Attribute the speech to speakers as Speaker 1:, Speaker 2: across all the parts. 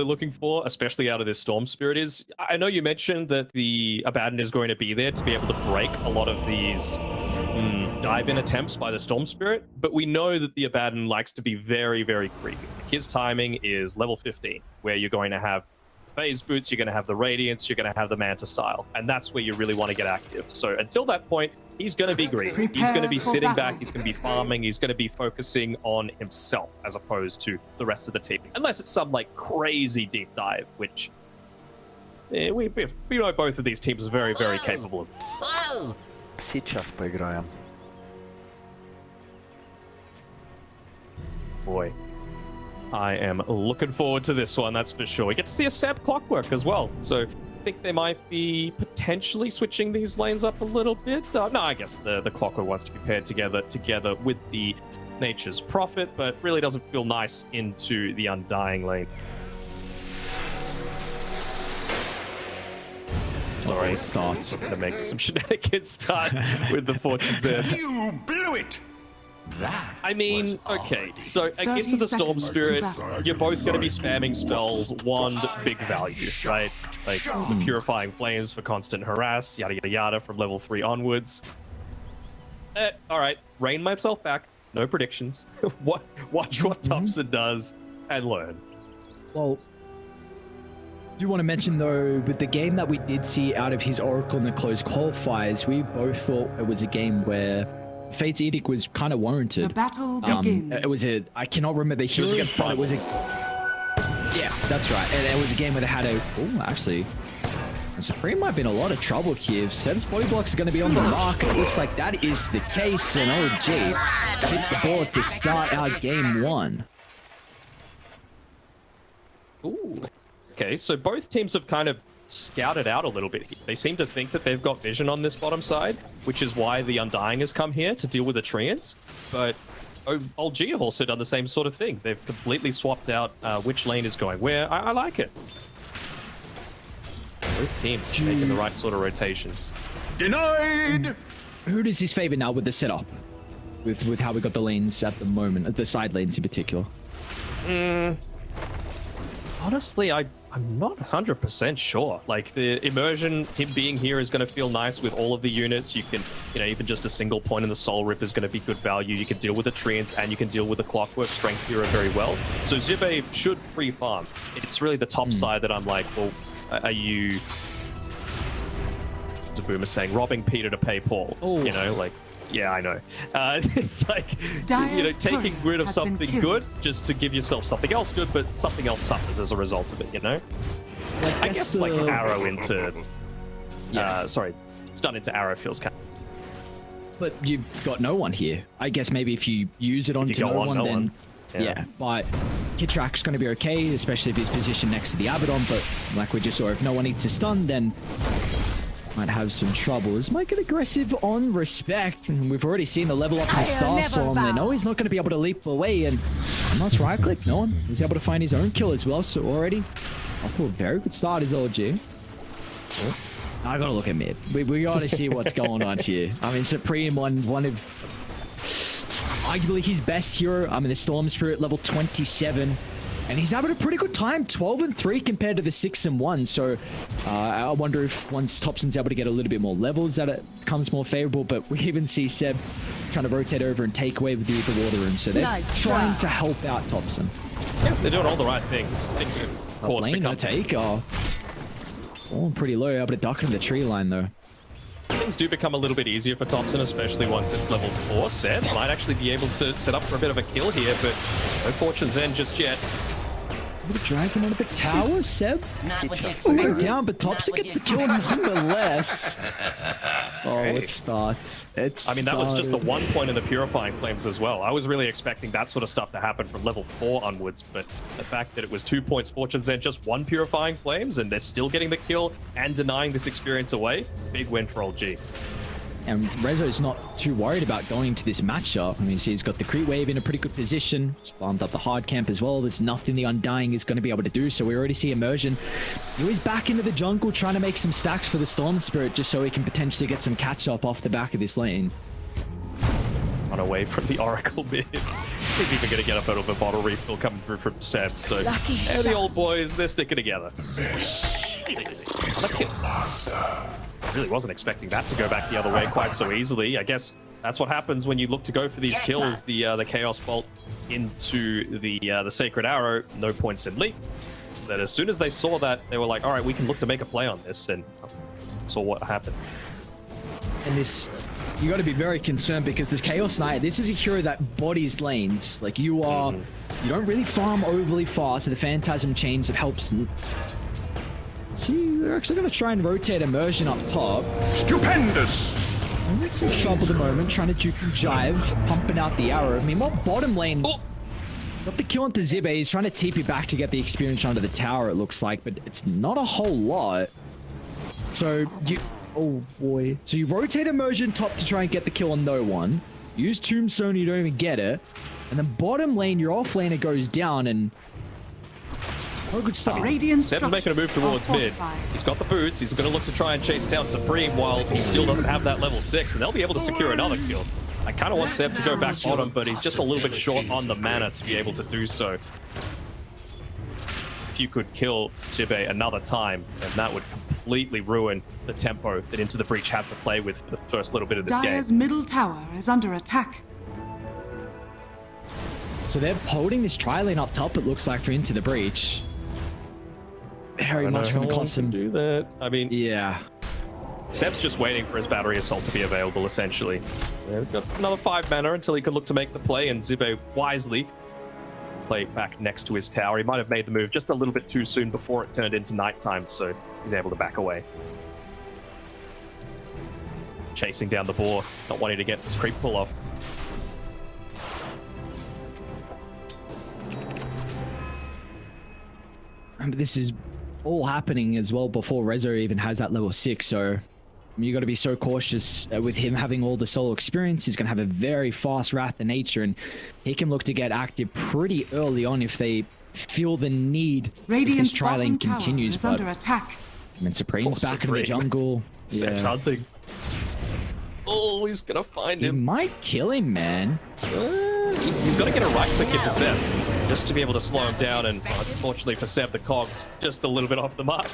Speaker 1: looking for, especially out of this Storm Spirit, is I know you mentioned that the Abaddon is going to be there to be able to break a lot of these dive-in attempts by the Storm Spirit, but we know that the Abaddon likes to be very, very creepy. His timing is level 15, where you're going to have phase boots, you're going to have the Radiance, you're going to have the Manta style, and that's where you really want to get active. So until that point, he's going to be greedy. He's going to be sitting back, he's going to be farming, he's going to be focusing on himself as opposed to the rest of the team. Unless it's some like crazy deep dive, which we know both of these teams are very, very capable of.
Speaker 2: Сейчас поиграем.
Speaker 1: Boy, I am looking forward to this one, that's for sure. We get to see a Seb Clockwork as well, so I think they might be potentially switching these lanes up a little bit. No, I guess the Clockwork wants to be paired together with the Nature's Prophet, but really doesn't feel nice into the Undying lane. Sorry,
Speaker 3: it starts.
Speaker 1: I'm gonna make some shenanigans start with the Fortune's End.
Speaker 4: You blew it! That
Speaker 1: I mean, okay, so against the Storm Spirit, you're both going to be spamming spells, one big value, right? Like the Purifying Flames for constant harass, yada yada yada from level 3 onwards. Alright, rein myself back, no predictions. Watch what Topson does and learn.
Speaker 3: Well, I do want to mention though, with the game that we did see out of his Oracle in the closed qualifiers, we both thought it was a game where Fate's Edict was kind of warranted.
Speaker 5: The battle begins.
Speaker 3: It was I cannot remember the hero, but it was a... Yeah, that's right. And it was a game where they had a... Oh, actually, Supreme might have been a lot of trouble here. Seb's body blocks are going to be on the mark. It looks like that is the case. And OG hit the board to start our game 1.
Speaker 1: Ooh. Okay, so both teams have kind of scouted out a little bit here. They seem to think that they've got vision on this bottom side, which is why the Undying has come here to deal with the Treants. But OG have also done the same sort of thing. They've completely swapped out which lane is going where. I like it. Both teams making the right sort of rotations.
Speaker 4: denied!
Speaker 3: Who does this favor now with the setup? With how we got the lanes at the moment, the side lanes in particular?
Speaker 1: Honestly, I'm not 100% sure. Like, the immersion, him being here is going to feel nice with all of the units. You can, even just a single point in the Soul Rip is going to be good value. You can deal with the Treants and you can deal with the Clockwork Strength Hero very well. So Zibe should free farm. It's really the top side that I'm like, well, are you... The Boomer saying, robbing Peter to pay Paul.
Speaker 3: Oh.
Speaker 1: Yeah, I know. It's like, taking rid of something good just to give yourself something else good, but something else suffers as a result of it, I guess like arrow into... stun into arrow feels kind of...
Speaker 3: But you've got no one here. I guess maybe if you use it onto no one, then... Yeah, but Kitrak's going to be okay, especially if he's positioned next to the Abaddon, but like we just saw, if no one needs to stun, then... might have some trouble. Is Mike aggressive on Respect? And we've already seen the level up in Star Storm. They know he's not going to be able to leap away, and unless right click, no one. He's able to find his own kill as well, so already off to a very good start is OG. I gotta look at mid. We gotta see what's going on here. I mean, Supreme, one of arguably his best hero. I mean, the Storm Spirit level 27. And he's having a pretty good time, 12-3 compared to the 6-1. So I wonder if once Topson's able to get a little bit more levels, that it becomes more favorable. But we even see Seb trying to rotate over and take away with the water room. So they're trying to help out Topson.
Speaker 1: Yeah, they're doing all the right things. Things are
Speaker 3: lane no take. Falling pretty low, able to duck into the tree line though.
Speaker 1: Things do become a little bit easier for Topson, especially once it's level 4. Seb might actually be able to set up for a bit of a kill here, but no Fortune's End just yet.
Speaker 3: Drag him onto the tower, Seb. Going down, but Topson gets the kill nonetheless. Oh, it starts. I
Speaker 1: mean, that was just the 1 point in the Purifying Flames as well. I was really expecting that sort of stuff to happen from level 4 onwards, but the fact that it was 2 points Fortune's End, just 1 Purifying Flames, and they're still getting the kill and denying this experience away, big win for OG.
Speaker 3: And Rezo's not too worried about going into this matchup. I mean, see, he's got the creep wave in a pretty good position. He's farmed up the hard camp as well. There's nothing the Undying is going to be able to do. So we already see Immersion. He's back into the jungle trying to make some stacks for the Storm Spirit just so he can potentially get some catch up off the back of this lane.
Speaker 1: Run away from the Oracle mid. He's even going to get a bit of a bottle refill coming through from Seb. So they're the old boys, they're sticking together. I really wasn't expecting that to go back the other way quite so easily. I guess that's what happens when you look to go for these kills. The Chaos Bolt into the Sacred Arrow, no points in leap. That as soon as they saw that, they were like, all right, we can look to make a play on this, and saw what happened.
Speaker 3: And this, you got to be very concerned because this Chaos Knight, this is a hero that bodies lanes. Like you are, you don't really farm overly fast, so the Phantasm Chains have helps. See, they're actually going to try and rotate Immersion up top.
Speaker 4: Stupendous!
Speaker 3: And that's some trouble at the moment, trying to juke and jive, pumping out the arrow. Meanwhile, bottom lane, got the kill onto Zibe. He's trying to TP back to get the experience under the tower, it looks like, but it's not a whole lot. So you, oh boy. So you rotate Immersion top to try and get the kill on no one. Use Tombstone, you don't even get it. And then bottom lane, your off laner goes down and... Oh, good stuff.
Speaker 1: Seb's making a move towards mid. He's got the boots. He's going to look to try and chase down Supreme while he still doesn't have that level 6, and they'll be able to secure another kill. I kind of want Seb to go back bottom, but he's just a little bit short on the mana to be able to do so. If you could kill Zibe another time, then that would completely ruin the tempo that Into the Breach had to play with for the first little bit of this game.
Speaker 5: Dire's middle tower is under attack.
Speaker 3: So they're holding this tri-lane up top, it looks like, for Into the Breach. Very much going to cost him.
Speaker 1: Do that. I mean,
Speaker 3: yeah.
Speaker 1: Seb's just waiting for his battery assault to be available, essentially. Yeah, we've got another 5 mana until he can look to make the play, and Zibe wisely play back next to his tower. He might have made the move just a little bit too soon before it turned into nighttime, so he's able to back away. Chasing down the boar, not wanting to get this creep pull off.
Speaker 3: And this is all happening as well before Rezo even has that level 6, so you got to be so cautious with him having all the solo experience. He's going to have a very fast Wrath of Nature, and he can look to get active pretty early on if they feel the need.
Speaker 5: Radiant's
Speaker 3: this tri-lane continues,
Speaker 5: is under attack.
Speaker 3: I mean, Supreme's back in the jungle.
Speaker 1: Seb's hunting. Oh, he's going to find him.
Speaker 3: He might kill him, man.
Speaker 1: He's got to get a right click into Seb just to be able to slow him down, and unfortunately for Seb, the cogs just a little bit off the mark.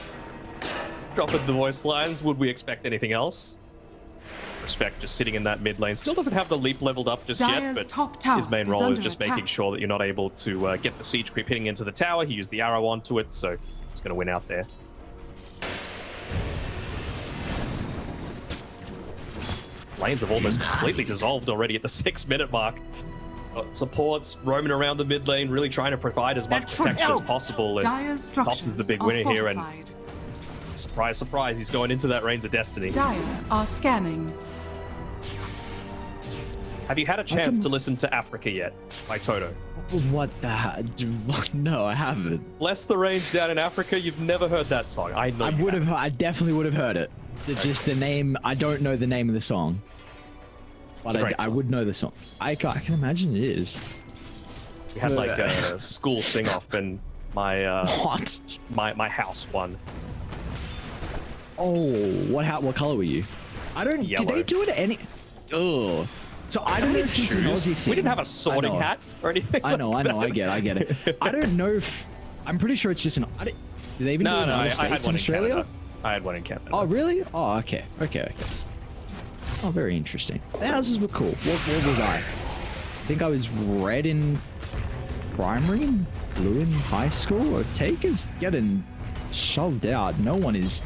Speaker 1: Dropping the voice lines. Would we expect anything else? Respect just sitting in that mid lane. Still doesn't have the leap leveled up just
Speaker 5: Dire's
Speaker 1: yet,
Speaker 5: top
Speaker 1: but
Speaker 5: tower
Speaker 1: his main
Speaker 5: is
Speaker 1: role is
Speaker 5: under
Speaker 1: just
Speaker 5: attack.
Speaker 1: making sure that you're not able to get the siege creep hitting into the tower. He used the arrow onto it, so he's going to win out there. Lanes have almost completely dissolved already at the 6-minute mark. Supports roaming around the mid lane, really trying to provide as much protection as possible. And Topson's the big winner here, and surprise, surprise, he's going into that Reigns of Destiny.
Speaker 5: Dire are scanning.
Speaker 1: Have you had a chance to listen to Africa yet by Toto?
Speaker 3: What the? No, I haven't.
Speaker 1: Bless the Reigns down in Africa. You've never heard that song. I know.
Speaker 3: I definitely would have heard it. It's just the name. I don't know the name of the song. But I would know the song. I can imagine it is.
Speaker 1: We had like a school sing-off, and my my house won.
Speaker 3: Oh, what color were you? I don't.
Speaker 1: Yellow.
Speaker 3: Did they do it any? Oh, so I don't know if it's an Aussie thing.
Speaker 1: We didn't have a sorting hat or anything.
Speaker 3: I know. I get it. I don't know if. I'm pretty sure it's just an. Do they even do it in other states in Australia?
Speaker 1: Canada. I had one in Canada.
Speaker 3: Oh, really? Oh, okay. Oh, very interesting. The houses were cool. What was I? I think I was red in primary and blue in high school. Taker's getting shoved out. No one is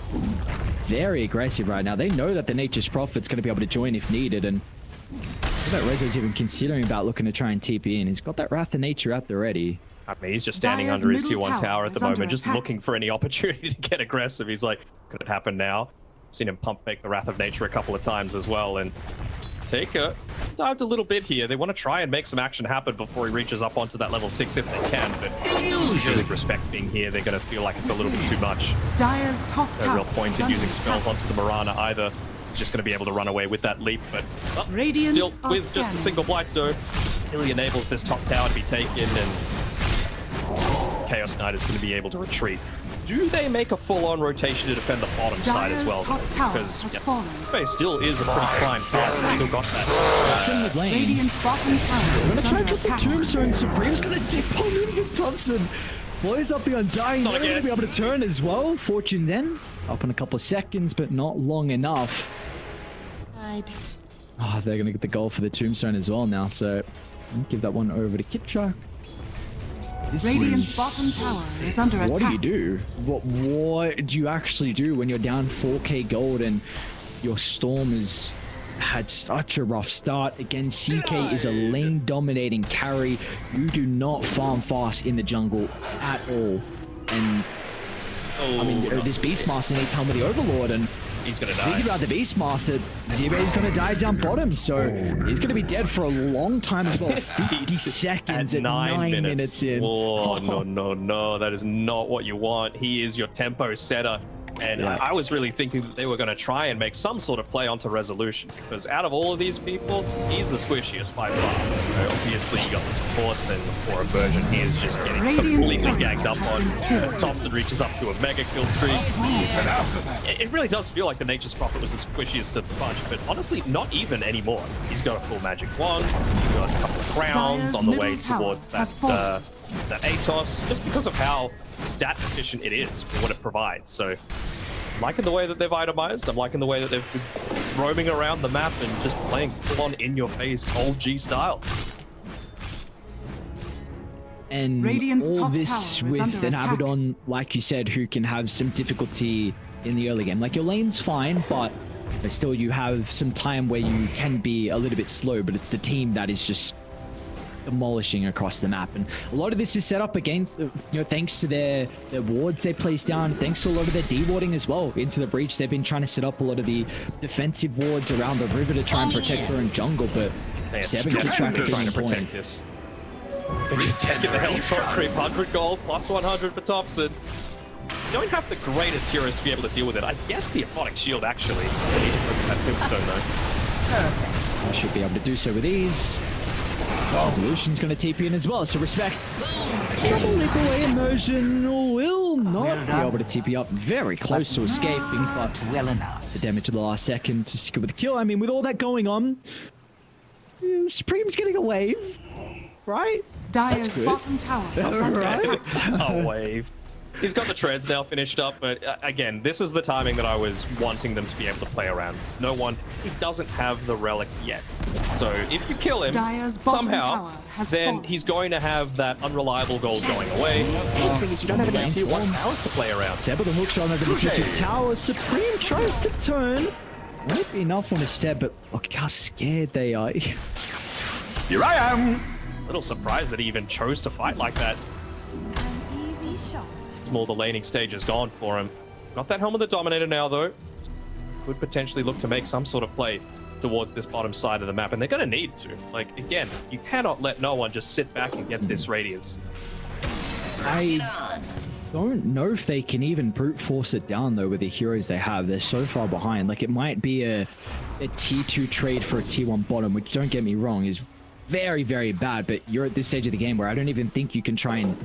Speaker 3: very aggressive right now. They know that the Nature's Prophet's going to be able to join if needed, and that Rezo's even considering about looking to try and TP in. He's got that Wrath of Nature out there ready.
Speaker 1: I mean, he's just standing under his tier 1 tower at the moment, just looking for any opportunity to get aggressive. He's like, could it happen now? Seen him pump fake the Wrath of Nature a couple of times as well, and Taker dived a little bit here. They want to try and make some action happen before he reaches up onto that level 6 if they can, but really Respect being here, they're going to feel like it's a little bit too much.
Speaker 5: Dire's top
Speaker 1: No
Speaker 5: tower
Speaker 1: real point in using spells onto the Mirana either. He's just going to be able to run away with that leap, but
Speaker 5: Radiant
Speaker 1: still,
Speaker 5: are
Speaker 1: with just a
Speaker 5: scanning.
Speaker 1: single Blightstone, really enables this top tower to be taken, and Chaos Knight is going to be able to retreat. Do they make a full-on rotation to defend the bottom side as well?
Speaker 5: Top tower
Speaker 1: Because
Speaker 5: has fallen.
Speaker 1: Base still is a pretty prime tower. It's still got that.
Speaker 5: Radiant's bottom tower
Speaker 3: I'm
Speaker 5: is
Speaker 3: gonna try
Speaker 5: under
Speaker 3: and drop the
Speaker 5: attack.
Speaker 3: tombstone. Supreme's gonna see Paul with Topson. Blows up the Undying. They're gonna be able to turn as well. Fortune then up in a couple of seconds, but not long enough. Oh, they're gonna get the goal for the tombstone as well now. So give that one over to KitTrack.
Speaker 5: Radiant's bottom tower is under attack.
Speaker 3: What do you do? What do you actually do when you're down 4k gold and your Storm has had such a rough start? Again, CK is a lane dominating carry. You do not farm fast in the jungle at all. And I mean, this Beastmaster needs Helmet of the Overlord, and
Speaker 1: he's gonna die.
Speaker 3: Speaking about the Beastmaster, Zebe's gonna die down bottom, so he's gonna be dead for a long time as well. 50 seconds at 9 minutes in.
Speaker 1: Oh, no, that is not what you want. He is your tempo setter. And
Speaker 3: Yeah.
Speaker 1: I was really thinking that they were going to try and make some sort of play onto resolution, because out of all of these people, he's the squishiest by far. You know, obviously, you got the supports, and for a version, he is just getting
Speaker 5: Radiant's
Speaker 1: completely
Speaker 5: turret
Speaker 1: gagged up
Speaker 5: has
Speaker 1: on
Speaker 5: been killed.
Speaker 1: as Topson reaches up to a mega kill streak. It really does feel like the Nature's Prophet was the squishiest of the bunch, but honestly, not even anymore. He's got a full magic wand, he's got a couple of crowns
Speaker 5: Dire's
Speaker 1: on the way
Speaker 5: middle tower
Speaker 1: towards
Speaker 5: has
Speaker 1: that
Speaker 5: fallen.
Speaker 1: that Atos, just because of how stat efficient it is for what it provides. So I'm liking the way that they've itemized. I'm liking the way that they've been roaming around the map and just playing full-on in-your-face old G style.
Speaker 3: And
Speaker 5: Radiant's
Speaker 3: all
Speaker 5: top
Speaker 3: this
Speaker 5: tower is
Speaker 3: with
Speaker 5: under
Speaker 3: an
Speaker 5: attack.
Speaker 3: Abaddon, like you said, who can have some difficulty in the early game. Like, your lane's fine, but still you have some time where you can be a little bit slow, but it's the team that is just demolishing across the map. And a lot of this is set up against, thanks to their wards they place down, thanks to a lot of their de-warding as well into the breach. They've been trying to set up a lot of the defensive wards around the river to try and protect their own jungle, but
Speaker 1: Man,
Speaker 3: Seven
Speaker 1: Steph
Speaker 3: gets track
Speaker 1: is
Speaker 3: of
Speaker 1: trying to
Speaker 3: point.
Speaker 1: protect this. They're just taking the Helltop creep, 100 gold, plus 100 for Topson. You don't have the greatest heroes to be able to deal with it. I guess the Aphotic Shield, actually. I need to look at that Tombstone, though.
Speaker 3: I should be able to do so with ease. Resolution's going to TP in as well, so respect. Double leap away immersion will not be able to TP up, very close to escaping, but
Speaker 4: Well enough.
Speaker 3: the damage to the last second to secure the kill. I mean, with all that going on, Supreme's getting a wave, right?
Speaker 5: Dire's
Speaker 3: good.
Speaker 5: bottom tower is under attack.
Speaker 1: A wave. He's got the treads now finished up, but again, this is the timing that I was wanting them to be able to play around. No one, he doesn't have the relic yet. So if you kill him
Speaker 5: Dire's bottom
Speaker 1: somehow,
Speaker 5: tower has
Speaker 1: then
Speaker 5: fallen.
Speaker 1: he's going to have that unreliable gold going away. The thing is, you don't have any tier 1 towers to play around.
Speaker 3: Seb with a hook shot over the T2 tower. Supreme tries to turn. Won't be enough on a step, but look how scared they are.
Speaker 4: Here I am.
Speaker 1: A little surprised that he even chose to fight like that. It's more the laning stage is gone for him. Got that Helm of the Dominator now, though. Could potentially look to make some sort of play towards this bottom side of the map, and they're going to need to. Like, again, you cannot let no one just sit back and get this radiance.
Speaker 3: I don't know if they can even brute force it down, though, with the heroes they have. They're so far behind. Like, it might be a T2 trade for a T1 bottom, which, don't get me wrong, is very, very bad, but you're at this stage of the game where I don't even think you can try and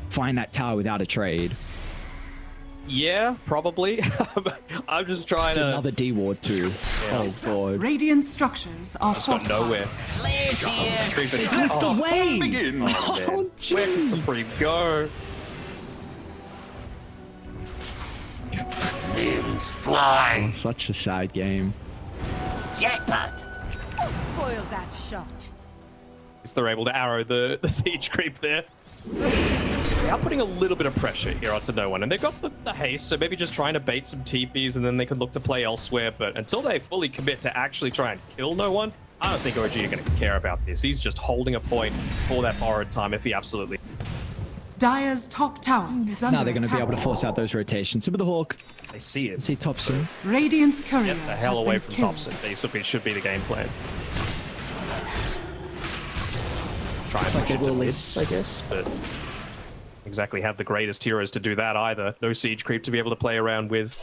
Speaker 3: find that tower without a trade.
Speaker 1: Yeah, probably. I'm just trying
Speaker 3: It's
Speaker 1: to...
Speaker 3: another D-ward too. Oh god.
Speaker 5: Radiant structures are
Speaker 1: Just got
Speaker 5: fortified.
Speaker 1: nowhere.
Speaker 3: Lift away!
Speaker 4: Begin.
Speaker 1: Oh, man. Where can Supreme go?
Speaker 4: Limbs fly.
Speaker 3: Such a sad game.
Speaker 4: Jackpot.
Speaker 6: Spoil that shot.
Speaker 1: Is they're able to arrow the siege creep there. They are putting a little bit of pressure here onto no one, and they've got the haste, so maybe just trying to bait some TPs, and then they could look to play elsewhere. But until they fully commit to actually try and kill no one, I don't think OG are going to care about this. He's just holding a point for that borrowed time if he absolutely...
Speaker 5: Dire's top tower is under
Speaker 3: Now they're going to be
Speaker 5: attack.
Speaker 3: able to force out those rotations. So with the Hawk,
Speaker 1: They see it.
Speaker 3: see Topson.
Speaker 5: Radiant's courier
Speaker 1: Get the hell
Speaker 5: has
Speaker 1: away
Speaker 5: been
Speaker 1: from
Speaker 5: killed.
Speaker 1: Topson. Basically, should be the game plan. Try and
Speaker 3: like
Speaker 1: push
Speaker 3: they
Speaker 1: it to
Speaker 3: will
Speaker 1: mid,
Speaker 3: list.
Speaker 1: I guess, but exactly have the greatest heroes to do that either. No siege creep to be able to play around with.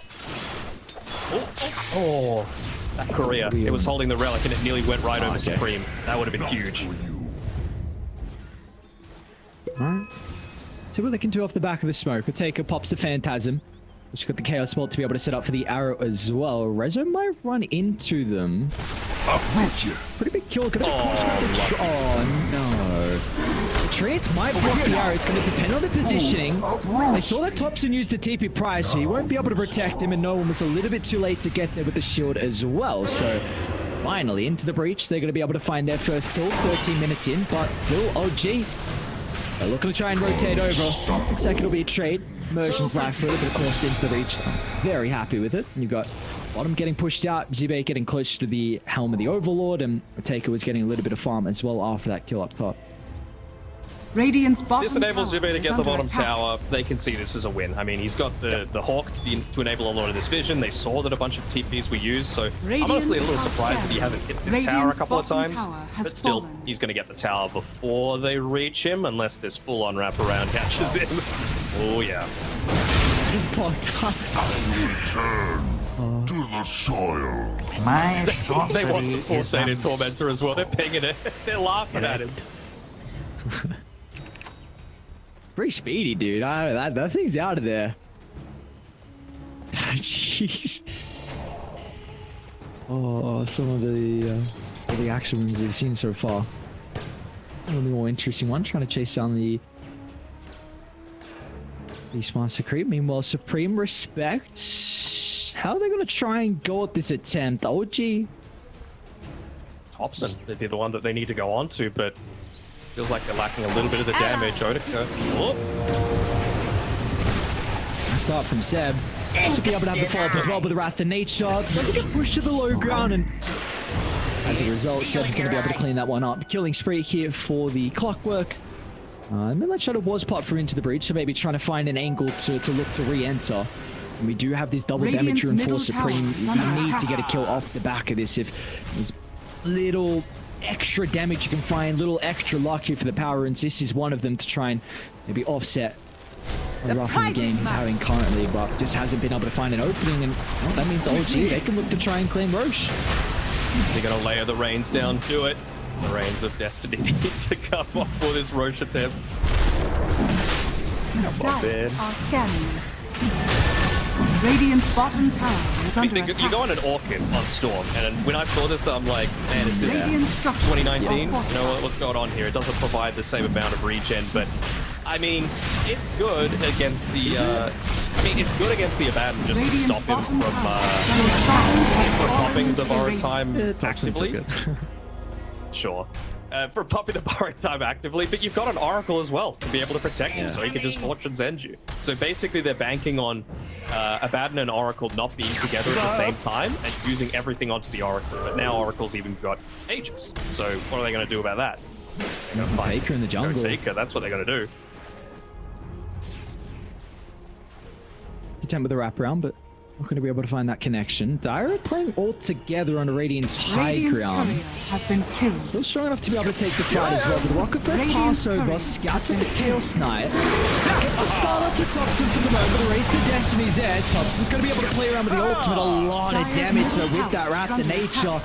Speaker 1: Oh, that courier. It was holding the relic and it nearly went right over Supreme. That would have been huge.
Speaker 3: Alright. See what they can do off the back of the smoke. Taker pops the Phantasm. She's got the Chaos Bolt to be able to set up for the arrow as well. Rezo might run into them.
Speaker 4: Uproot you.
Speaker 3: Pretty big kill. Oh, no. The treant might block the arrow. It's going to depend on the positioning. They saw that Topson used the TP prior, so he won't be able to protect him, and no one was a little bit too late to get there with the shield as well. So finally, into the breach. They're going to be able to find their first kill 13 minutes in, but still OG. They're looking to try and rotate over. Looks like it'll be a trade. Immersion's life for it, but of course into the breach. Very happy with it. And you've got Bottom getting pushed out, Zibe getting closer to the helm of the Overlord, and Taker was getting a little bit of farm as well after that kill up top.
Speaker 5: Radiant's bottom
Speaker 1: This enables
Speaker 5: tower
Speaker 1: Zibe to
Speaker 5: is
Speaker 1: get the
Speaker 5: under
Speaker 1: bottom
Speaker 5: attack.
Speaker 1: tower. They can see this as a win. I mean, he's got the Hawk to enable a lot of this vision. They saw that a bunch of TPs were used, so I'm honestly a little surprised that he hasn't hit this tower a couple of times. But still, he's going to get the tower before they reach him, unless this full-on wraparound catches him. Oh, yeah.
Speaker 3: He's blocked up.
Speaker 4: Return to the soil.
Speaker 2: My
Speaker 1: They
Speaker 2: sorcery
Speaker 1: want the
Speaker 2: is
Speaker 1: Forsated Tormentor as well. They're pinging it. They're laughing at him.
Speaker 3: Pretty speedy, dude. That thing's out of there. Jeez. Oh, some of the action moves we've seen so far. One of the more interesting one, trying to chase down the Beastmaster creep. Meanwhile, Supreme Respect. How are they going to try and go at this attempt? OG.
Speaker 1: Topson, they'd be the one that they need to go on to, but feels like they're lacking a little bit of the damage. Otica. Oh.
Speaker 3: Start from Seb. Should be able to have the follow-up as well, but the Wrath of Nature doesn't get pushed to the low ground, and as a result, Seb's going to be able to clean that one up. Killing spree here for the Clockwork. And then that Shadow was popped through into the breach, so maybe trying to find an angle to look to re-enter. And we do have this double damage to enforce Supreme. You need to get a kill off the back of this. If there's little extra damage you can find, little extra luck here for the power runes, this is one of them to try and maybe offset a rough in the game he's having currently, but just hasn't been able to find an opening, and well, that means OG, they can look to try and claim Roche.
Speaker 1: They're going to layer the reins down. Do it. The reins of destiny need to come off for this Roche attempt. Come on, man.
Speaker 5: Are scanning. Radiant's bottom tower is under attack.
Speaker 1: You go on an Orchid on Storm, and when I saw this, I'm like, man, is this
Speaker 5: Radiant structures
Speaker 1: 2019? You
Speaker 5: are fortified.
Speaker 1: know what's going on here? It doesn't provide the same amount of regen, but I mean, it's good against the. It's good against the Abaddon just to stop him from popping the borrowed time actively. Sure. For popping the borrowed time actively, but you've got an Oracle as well to be able to protect you, so he can just Fortune's End you. So basically, they're banking on Abaddon and Oracle not being together at the same time and using everything onto the Oracle. But now Oracle's even got Aegis. So what are they going to do about that? They're going to find
Speaker 3: Taker in the jungle.
Speaker 1: Taker, that's what they're going to do.
Speaker 3: Attempt with the wraparound, but not going to be able to find that connection. Dire playing all together on Radiant's high
Speaker 5: Radiant's
Speaker 3: ground.
Speaker 5: courier has been killed.
Speaker 3: Still strong enough to be able to take the fight as well. But the Rocket Threat
Speaker 5: Radiant's
Speaker 3: pass over,
Speaker 5: courier
Speaker 3: scouts with the Chaos Knight. Get the start up to Topson for the moment. Race to Destiny's there. Topson's going to be able to play around with the ultimate. A lot of damage so with that Wrath of Nature.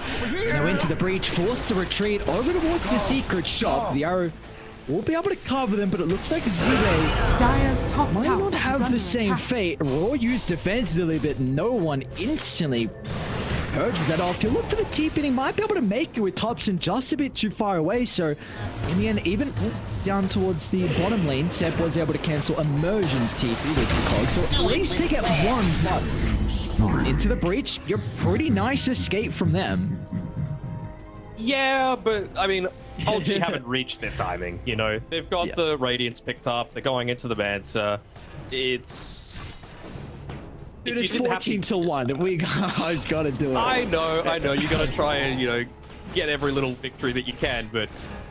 Speaker 3: Now into the breach, forced to retreat over towards the secret shop. The arrow will be able to cover them, but it looks like Zibe
Speaker 5: Dire's top
Speaker 3: might
Speaker 5: tower
Speaker 3: not
Speaker 5: is
Speaker 3: have
Speaker 5: under
Speaker 3: the same
Speaker 5: attack.
Speaker 3: fate. Raw used defensively, but no one instantly purges that off. You look for the TP, he might be able to make it with Topson just a bit too far away. So in the end, even down towards the bottom lane, Seb was able to cancel Immersion's TP with the cog. So at least they get one, but into the breach, you're pretty nice escape from them.
Speaker 1: Yeah, but I mean, OG haven't reached their timing. You know, they've got the Radiance picked up. They're going into the Manta. It's.
Speaker 3: Dude, it's 14 to 1. We got to do it.
Speaker 1: I know. You got to try and get every little victory that you can, but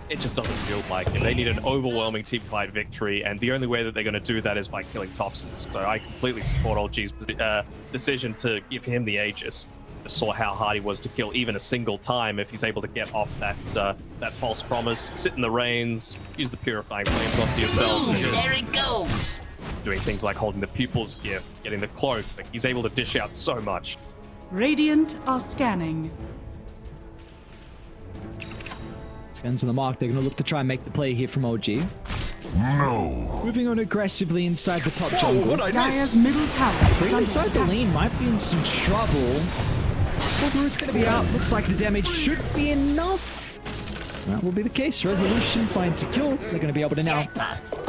Speaker 1: it just doesn't feel like it. They need an overwhelming team fight victory, and the only way that they're going to do that is by killing Topson. So I completely support OG's decision to give him the Aegis. Just saw how hard he was to kill even a single time if he's able to get off that false promise, sit in the reins, use the purifying flames onto yourself.
Speaker 4: There it goes.
Speaker 1: Doing things like holding the pupil's gift, getting the cloak. Like, he's able to dish out so much.
Speaker 5: Radiant are scanning.
Speaker 3: Scans on the mark. They're going to look to try and make the play here from OG.
Speaker 4: No.
Speaker 3: Moving on aggressively inside the top jungle.
Speaker 5: Dire's middle tower is
Speaker 3: Green
Speaker 5: under
Speaker 3: inside the
Speaker 5: attack.
Speaker 3: lane might be in some trouble. Root's going to be out. Looks like the damage should be enough. That will be the case. Resolution finds a kill. They're going to be able to now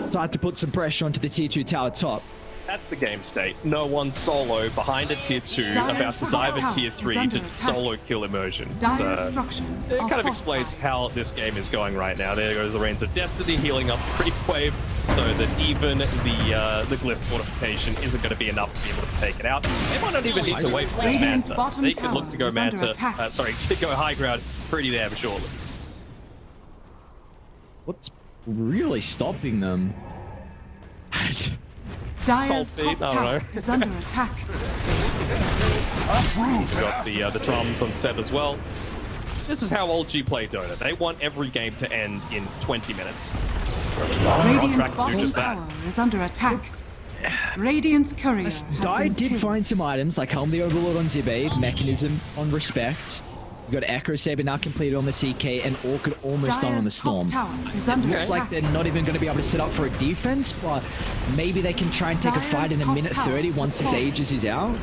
Speaker 3: start to put some pressure onto the tier 2 tower top.
Speaker 1: That's the game state. No one solo behind a tier 2
Speaker 5: Dire's
Speaker 1: about to dive a
Speaker 5: tower
Speaker 1: tier
Speaker 5: is
Speaker 1: 3
Speaker 5: under
Speaker 1: to
Speaker 5: attack.
Speaker 1: solo kill immersion.
Speaker 5: Dire
Speaker 1: So,
Speaker 5: structures
Speaker 1: it
Speaker 5: are
Speaker 1: kind of explains
Speaker 5: fortified.
Speaker 1: how this game is going right now. There goes the Reigns of Destiny healing up pretty wave, so that even the glyph fortification isn't going to be enough to be able to take it out. They might not even need to wait for this
Speaker 5: Radiant's
Speaker 1: Manta.
Speaker 5: bottom
Speaker 1: They could look to go
Speaker 5: tower is under
Speaker 1: Manta,
Speaker 5: attack.
Speaker 1: to go high ground pretty damn shortly.
Speaker 3: What's really stopping them?
Speaker 5: Dire's
Speaker 1: Cold feet,
Speaker 5: top
Speaker 1: I don't
Speaker 5: tower
Speaker 1: know.
Speaker 5: is under attack.
Speaker 1: We've got the drums on set as well. This is how old G play Dota. They want every game to end in 20 minutes. They're on
Speaker 5: Radiant's
Speaker 1: track to do
Speaker 5: bottom
Speaker 1: just that.
Speaker 5: tower is under attack. Radiant's courier has
Speaker 3: Dai
Speaker 5: been
Speaker 3: did
Speaker 5: killed.
Speaker 3: find some items like Helm the Overlord on Zibe, Mechanism on Respect. We got Echo Saber now completed on the CK, and Orchid almost done on the
Speaker 5: Dire's top
Speaker 3: Storm.
Speaker 5: tower is under
Speaker 3: Looks like
Speaker 5: attack.
Speaker 3: they're not even going to be able to set up for a defense, but maybe they can try and take a fight in a
Speaker 5: Dire's
Speaker 3: minute
Speaker 5: top
Speaker 3: 30
Speaker 5: tower
Speaker 3: once
Speaker 5: is
Speaker 3: his
Speaker 5: falling.
Speaker 3: Aegis is out.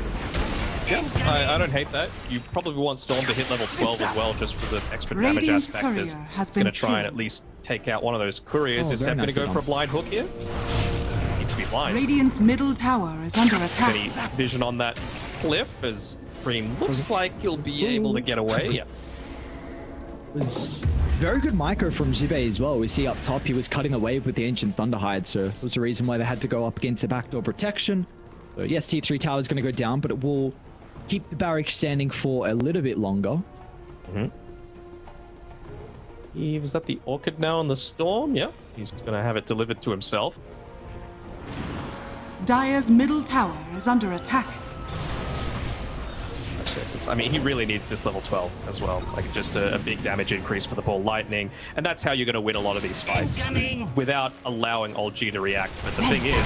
Speaker 1: Yeah, I don't hate that. You probably want Storm to hit level 12 as well, just for the extra damage
Speaker 5: Radiant's
Speaker 1: aspect.
Speaker 5: courier
Speaker 1: Is
Speaker 5: has
Speaker 1: it's going to
Speaker 5: been
Speaker 1: try and at
Speaker 5: killed.
Speaker 1: least take out one of those couriers.
Speaker 3: Oh,
Speaker 1: Is
Speaker 3: very
Speaker 1: Seb going to
Speaker 3: nicely
Speaker 1: go for a
Speaker 3: done.
Speaker 1: blind hook here? Needs to be blind.
Speaker 5: Radiant's middle tower is under attack.
Speaker 1: Any vision on that cliff as Cream looks like he'll be able to get away. Yeah.
Speaker 3: Was very good micro from Zibe as well. We see up top he was cutting away with the Ancient Thunderhide, so it was the reason why they had to go up against the backdoor protection. So yes, T3 tower is going to go down, but it will keep the barrack standing for a little bit longer.
Speaker 1: Is that the Orchid now on the Storm? Yeah. He's going to have it delivered to himself.
Speaker 5: Dire's middle tower is under attack.
Speaker 1: I mean, he really needs this level 12 as well. Like, just a big damage increase for the ball lightning. And that's how you're going to win a lot of these fights. Without allowing old G to react. But the thing is,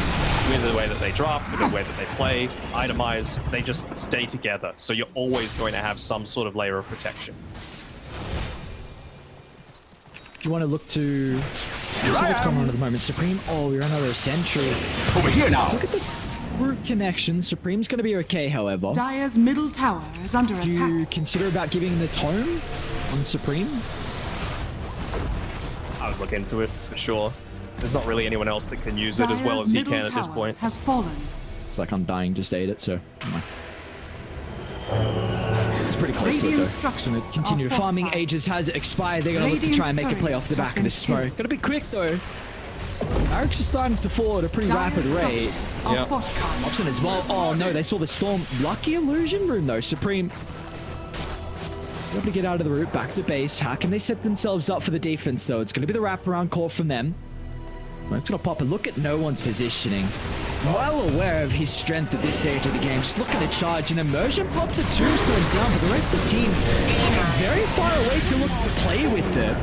Speaker 1: with the way that they draft, with the way that they play, itemize, they just stay together. So you're always going to have some sort of layer of protection.
Speaker 3: Do you want to look to... what's going on at the moment? Supreme? Oh, you're another Sentry.
Speaker 4: Over here now.
Speaker 3: Look at the root connection. Supreme's going to be okay, however.
Speaker 5: Dire's middle tower is under
Speaker 3: Do you
Speaker 5: attack.
Speaker 3: consider about giving the tome on Supreme?
Speaker 1: I would look into it for sure. There's not really anyone else that can use it as well
Speaker 5: Dire's
Speaker 1: as he
Speaker 5: middle
Speaker 1: can at this
Speaker 5: tower
Speaker 1: point.
Speaker 5: has fallen.
Speaker 3: It's like I'm dying just ate it, so... It's pretty close to it,
Speaker 5: Radiant
Speaker 3: though.
Speaker 5: structures
Speaker 3: Gonna continue
Speaker 5: are
Speaker 3: farming.
Speaker 5: fortified.
Speaker 3: Aegis has expired. They're gonna look to
Speaker 5: Radiant's
Speaker 3: try and make a play
Speaker 5: courier
Speaker 3: off the
Speaker 5: has
Speaker 3: back of
Speaker 5: been
Speaker 3: this smoke.
Speaker 5: killed.
Speaker 3: Gotta be quick, though. Barracks are starting to fall at a pretty rapid
Speaker 5: Dire's
Speaker 3: rate.
Speaker 5: structures are
Speaker 1: Yeah.
Speaker 5: fortified.
Speaker 3: Topson as well. Oh no, they saw the Storm. Lucky illusion room though. Supreme able to get out of the route, back to base. How can they set themselves up for the defense though? It's going to be the wraparound call from them. It's going to pop a look at no one's positioning. Well aware of his strength at this stage of the game. Just looking to charge, and Immersion pops a tombstone down, but the rest of the team very far away to look to play with it.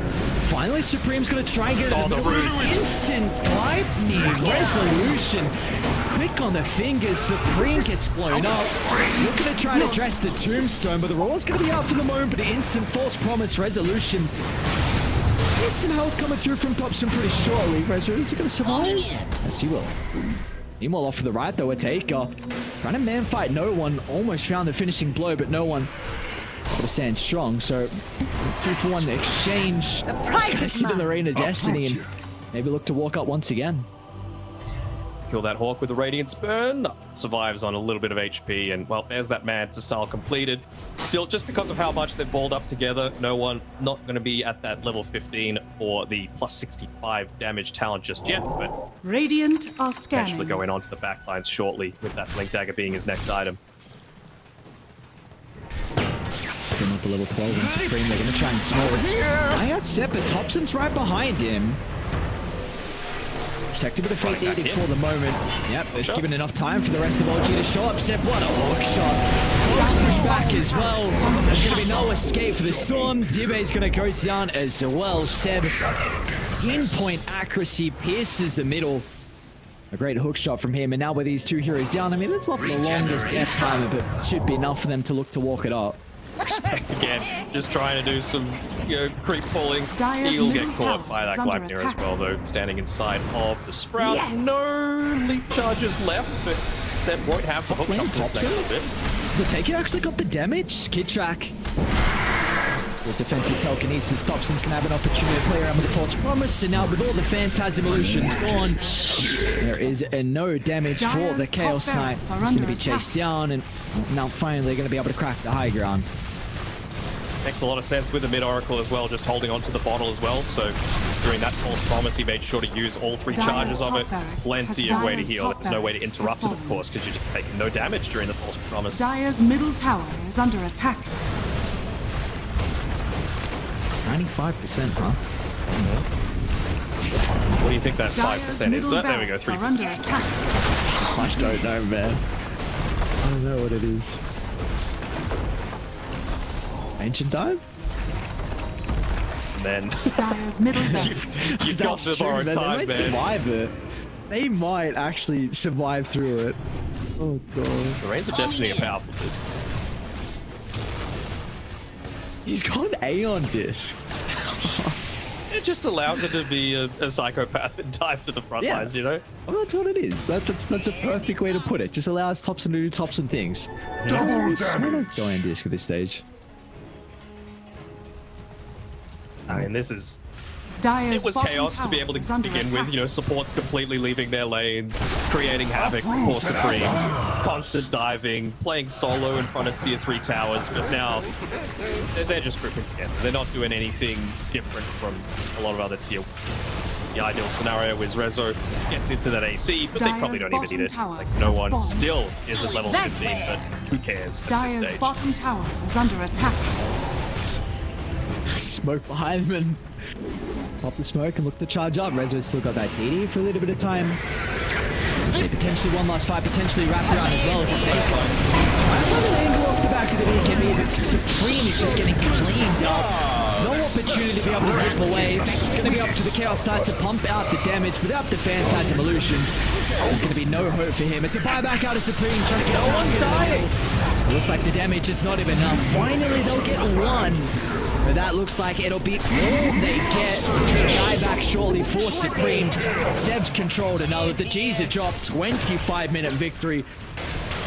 Speaker 3: Finally, Supreme's going to try and get it in the middle. Instant lightning resolution. Quick on the fingers. Supreme gets blown up. Looking to try and address the tombstone, but the roll's going to be out for the moment. But instant false promise resolution. Get some health coming through from Topson pretty shortly. Rezo, is he going to survive? Yes, he will. Meanwhile, off to the right, though, a taker. Trying to man fight no one. Almost found the finishing blow, but no one able to stand strong. So, 2-for-1 exchange.
Speaker 6: The prize
Speaker 3: Gonna
Speaker 6: is
Speaker 3: sit in the
Speaker 6: mine.
Speaker 3: Reign of Destiny and maybe look to walk up once again.
Speaker 1: Kill that Hawk with the Radiance Burn. Survives on a little bit of HP, and well, there's that Manta style completed. Still, just because of how much they've balled up together, no one not going to be at that level 15 or the plus 65 damage talent just yet, but
Speaker 5: Radiant are
Speaker 1: potentially
Speaker 5: scanning.
Speaker 1: going onto the backlines shortly, with that Blink Dagger being his next item.
Speaker 3: Still up a level 12 and Supreme. They're going to try and smoke. I got set, but Topson's right behind him. Protected with a Fate's
Speaker 1: Running back
Speaker 3: Edict
Speaker 1: in.
Speaker 3: for the moment. Yep, it's
Speaker 1: Sure.
Speaker 3: given enough time for the rest of OG to show up. Seb, what a hook shot. Hawks push back as well. There's going to be no escape for the Storm. Zibe's going to go down as well. Seb, pinpoint accuracy, pierces the middle. A great hook shot from him. And now with these two heroes down, I mean, that's not the longest death timer, but should be enough for them to look to walk it up.
Speaker 1: Respect again, just trying to do some, creep pulling.
Speaker 5: Dire's
Speaker 1: He'll get
Speaker 5: middle
Speaker 1: caught by
Speaker 5: tower
Speaker 1: that
Speaker 5: is under
Speaker 1: Gleipnir as
Speaker 5: attack.
Speaker 1: well, though, standing inside of the Sprout.
Speaker 6: Yes.
Speaker 1: No leap charges left, but Zed won't have the hook
Speaker 3: lane,
Speaker 1: shot this
Speaker 3: Topson.
Speaker 1: next bit.
Speaker 3: The Taker actually got the damage. Kidtrack. With defensive telekinesis, Topson's gonna have an opportunity to play around with the false promise, and now with all the phantasm illusions gone, there is no damage for the
Speaker 5: Dire's
Speaker 3: Chaos
Speaker 5: top
Speaker 3: Knight.
Speaker 5: barracks are
Speaker 3: He's gonna
Speaker 5: under
Speaker 3: be chased
Speaker 5: attack.
Speaker 3: down, and now finally they're gonna be able to crack the high ground.
Speaker 1: Makes a lot of sense with the mid-oracle as well, just holding onto the bottle as well. So during that false promise, he made sure to use all 3
Speaker 5: Dire's
Speaker 1: charges of
Speaker 5: top
Speaker 1: it.
Speaker 5: barracks
Speaker 1: Plenty
Speaker 5: has
Speaker 1: of way to
Speaker 5: Dire's
Speaker 1: heal.
Speaker 5: top
Speaker 1: There's no way to
Speaker 5: barracks
Speaker 1: interrupt it,
Speaker 5: has
Speaker 1: of course, because you're just taking no damage during the false promise.
Speaker 5: Dire's middle tower is under attack.
Speaker 3: 95%, huh?
Speaker 1: What do you think that
Speaker 5: Dire's
Speaker 1: 5% is?
Speaker 5: middle
Speaker 1: There we go,
Speaker 5: barracks are under
Speaker 1: 3%.
Speaker 5: attack.
Speaker 3: I don't know, man. I don't know what it is. Ancient Dive?
Speaker 1: And then
Speaker 5: Dire's middle barracks.
Speaker 1: you've got the borrowed time,
Speaker 3: They might
Speaker 1: man.
Speaker 3: survive it. They might actually survive through it. Oh, God.
Speaker 1: The Rains of Destiny are powerful, dude.
Speaker 3: He's got an Aeon disc.
Speaker 1: It just allows it to be a psychopath and dive to the front
Speaker 3: Yeah.
Speaker 1: lines, you know?
Speaker 3: Well, that's what it is. That's a perfect way to put it. Just allows Topson to do Topson things.
Speaker 4: Double damage.
Speaker 3: Go on disc at this stage.
Speaker 1: I mean, this is...
Speaker 5: Dire's
Speaker 1: It was
Speaker 5: bottom
Speaker 1: chaos to be
Speaker 5: tower
Speaker 1: able
Speaker 5: is
Speaker 1: to
Speaker 5: under
Speaker 1: begin
Speaker 5: attack.
Speaker 1: with, supports completely leaving their lanes, creating havoc for Supreme, constant diving, playing solo in front of tier 3 towers, but now they're just grouping together. They're not doing anything different from a lot of other tier. The ideal scenario is Rezo gets into that AC, but they probably
Speaker 5: Dire's
Speaker 1: don't even need it.
Speaker 5: bottom
Speaker 1: Like,
Speaker 5: tower
Speaker 1: no
Speaker 5: has
Speaker 1: one
Speaker 5: fallen.
Speaker 1: still is at level 15, but who cares at this
Speaker 5: Dire's
Speaker 1: stage?
Speaker 5: bottom tower is under attack.
Speaker 3: Smoke behind him and pop the smoke and look to charge up. Rezo's still got that DD for a little bit of time. See, potentially one last fight, potentially wrap around as well as a take on. I love an angle off the back of the BKB, but Supreme is just getting cleaned up. No opportunity to be able to zip away. It's going to be up to the Chaos Knight to pump out the damage without the Phantasm Illusions. There's going to be no hope for him. It's a buyback out of Supreme, trying to get no one's dying. It looks like the damage is not even enough. Finally, they'll get one. But that looks like it'll be all they get. Die back shortly for Supreme. Seb's controlled another. The G's are dropped. 25-minute victory.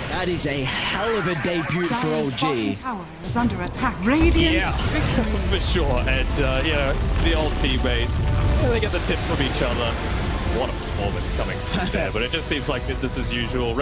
Speaker 3: That is a hell of a debut for
Speaker 5: Dire's bottom
Speaker 3: OG.
Speaker 5: tower is under attack. Radiant
Speaker 1: Yeah,
Speaker 5: victory.
Speaker 1: for sure. And, the old teammates, they get the tip from each other. What a performance coming from there. But it just seems like business as usual.